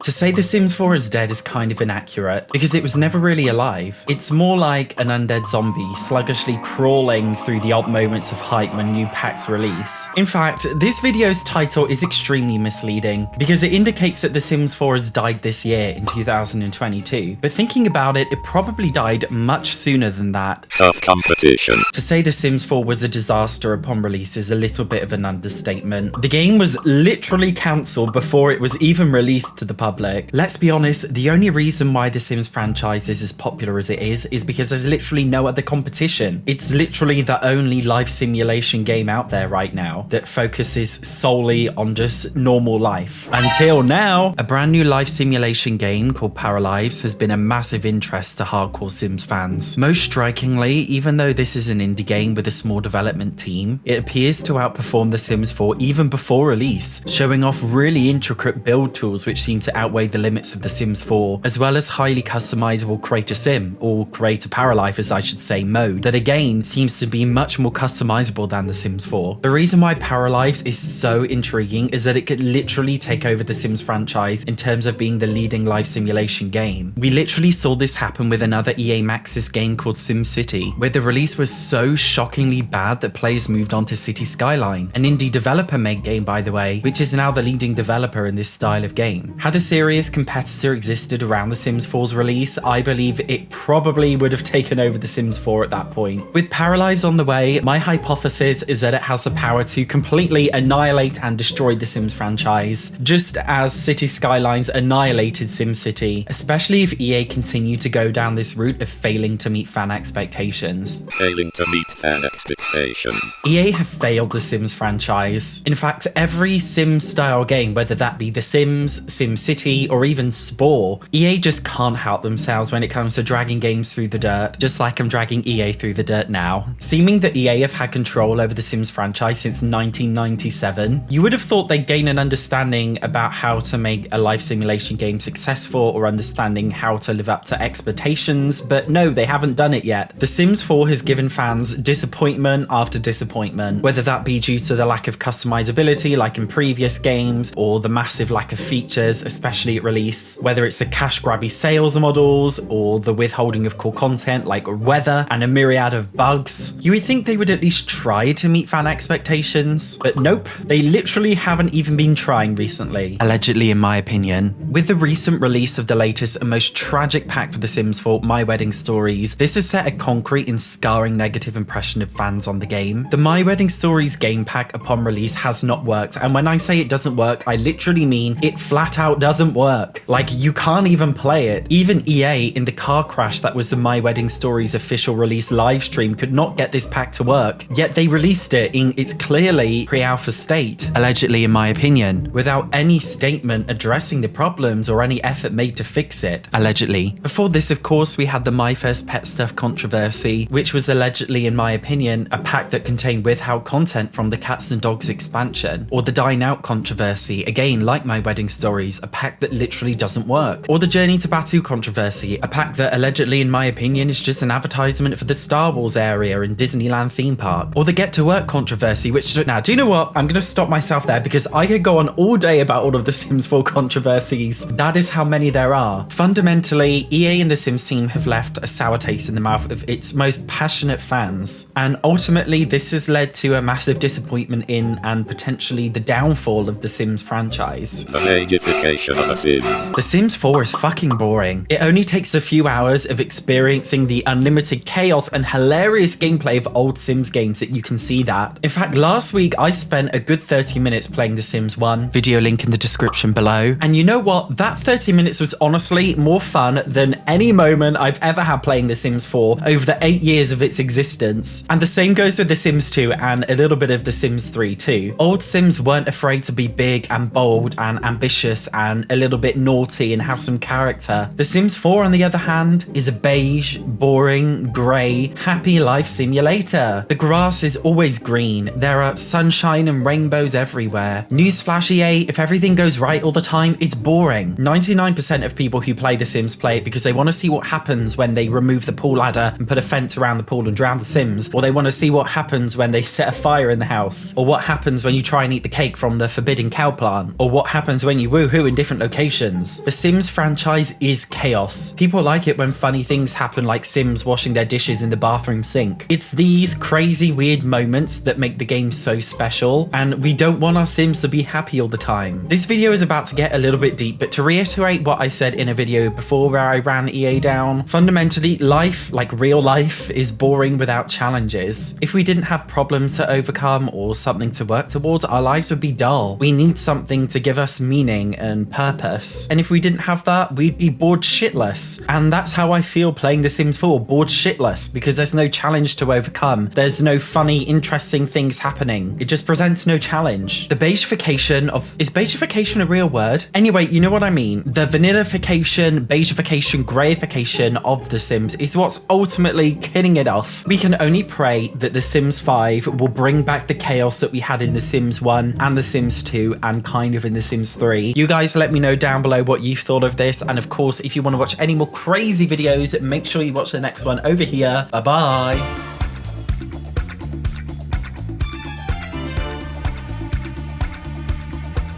To say The Sims 4 is dead is kind of inaccurate, because it was never really alive. It's more like an undead zombie sluggishly crawling through the odd moments of hype when new packs release. In fact, this video's title is extremely misleading, because it indicates that The Sims 4 has died this year in 2022, but thinking about it, it probably died much sooner than that. Tough competition. To say The Sims 4 was a disaster upon release is a little bit of an understatement. The game was literally cancelled before it was even released to the public. Let's be honest, the only reason why the Sims franchise is as popular as it is because there's literally no other competition. It's literally the only life simulation game out there right now that focuses solely on just normal life. Until now, a brand new life simulation game called Paralives has been a massive interest to hardcore Sims fans. Most strikingly, even though this is an indie game with a small development team, it appears to outperform The Sims 4 even before release, showing off really intricate build tools which seem to outweigh the limits of The Sims 4, as well as highly customizable Create a Sim, or Create a Paralife as I should say, mode, that again seems to be much more customizable than The Sims 4. The reason why Paralives is so intriguing is that it could literally take over The Sims franchise in terms of being the leading life simulation game. We literally saw this happen with another EA Maxis game called SimCity, where the release was so shockingly bad that players moved on to City Skyline, an indie developer-made game by the way, which is now the leading developer in this style of game. Had a serious competitor existed around The Sims 4's release, I believe it probably would have taken over The Sims 4 at that point. With Paralives on the way, my hypothesis is that it has the power to completely annihilate and destroy The Sims franchise, just as City Skylines annihilated SimCity, especially if EA continue to go down this route of failing to meet fan expectations. Failing to meet fan expectations. EA have failed The Sims franchise. In fact, every Sims style game, whether that be The Sims, SimCity, or even Spore, EA just can't help themselves when it comes to dragging games through the dirt, just like I'm dragging EA through the dirt now. Seeming that EA have had control over the Sims franchise since 1997, you would have thought they'd gain an understanding about how to make a life simulation game successful or understanding how to live up to expectations, but no, they haven't done it yet. The Sims 4 has given fans disappointment after disappointment, whether that be due to the lack of customizability like in previous games, or the massive lack of features, especially at release, whether it's the cash grabby sales models, or the withholding of core content like weather and a myriad of bugs. You would think they would at least try to meet fan expectations, but nope, they literally haven't even been trying recently, allegedly in my opinion. With the recent release of the latest and most tragic pack for The Sims 4, My Wedding Stories, this has set a concrete and scarring negative impression of fans on the game. The My Wedding Stories game pack upon release has not worked, and when I say it doesn't work, I literally mean it flat out doesn't work. Like, you can't even play it. Even EA, in the car crash that was the My Wedding Stories official release livestream, could not get this pack to work, yet they released it in its clearly pre-alpha state, allegedly in my opinion, without any statement addressing the problems or any effort made to fix it, allegedly. Before this, of course, we had the My First Pet Stuff controversy, which was allegedly, in my opinion, a pack that contained withheld content from the Cats and Dogs expansion, or the Dine Out controversy, again like My Wedding Stories, a pack that literally doesn't work, or the Journey to Batuu controversy, a pack that allegedly, in my opinion, is just an advertisement for the Star Wars area in Disneyland theme park, or the Get to Work controversy, which, now, do you know what? I'm gonna stop myself there because I could go on all day about all of the Sims 4 controversies. That is how many there are. Fundamentally, EA and the Sims team have left a sour taste in the mouth of its most passionate fans, and ultimately this has led to a massive disappointment in and potentially the downfall of the Sims franchise. The agification of The Sims. The Sims 4 is fucking boring. It only takes a few hours of experiencing the unlimited chaos and hilarious gameplay of old Sims games that you can see that. In fact, last week I spent a good 30 minutes playing The Sims 1, video link in the description below, and you know what? That 30 minutes was honestly more fun than any moment I've ever had playing The Sims 4 over the 8 years of its existence. And the same goes with The Sims 2 and a little bit of The Sims 3 too. Old Sims weren't afraid to be big and bold and ambitious and a little bit naughty and have some character. The Sims 4, on the other hand, is a beige, boring, grey, happy life simulator. The grass is always green. There are sunshine and rainbows everywhere. Newsflash EA, if everything goes right all the time, it's boring. 99% of people who play The Sims play it because they want want to see what happens when they remove the pool ladder and put a fence around the pool and drown the Sims, or they want to see what happens when they set a fire in the house, or what happens when you try and eat the cake from the forbidden cow plant, or what happens when you woohoo in different locations. The Sims franchise is chaos. People like it when funny things happen, like Sims washing their dishes in the bathroom sink. It's these crazy weird moments that make the game so special, and we don't want our Sims to be happy all the time. This video is about to get a little bit deep, but to reiterate what I said in a video before where I ran EA down, fundamentally life, like real life, is boring without challenges. If we didn't have problems to overcome or something to work towards, our lives would be dull. We need something to give us meaning and purpose. And if we didn't have that, we'd be bored shitless. And that's how I feel playing The Sims 4, bored shitless, because there's no challenge to overcome. There's no funny, interesting things happening. It just presents no challenge. The beigeification of... Is beigeification a real word? Anyway, you know what I mean. The vanillification, beigeification, greyification of The Sims is what's ultimately killing it off. We can only pray that The Sims 5 will bring back the chaos that we had in The Sims 1 and The Sims 2 and kind of in The Sims 3. You guys let me know down below what you thought of this, and of course if you want to watch any more crazy videos, make sure you watch the next one over here. Bye bye.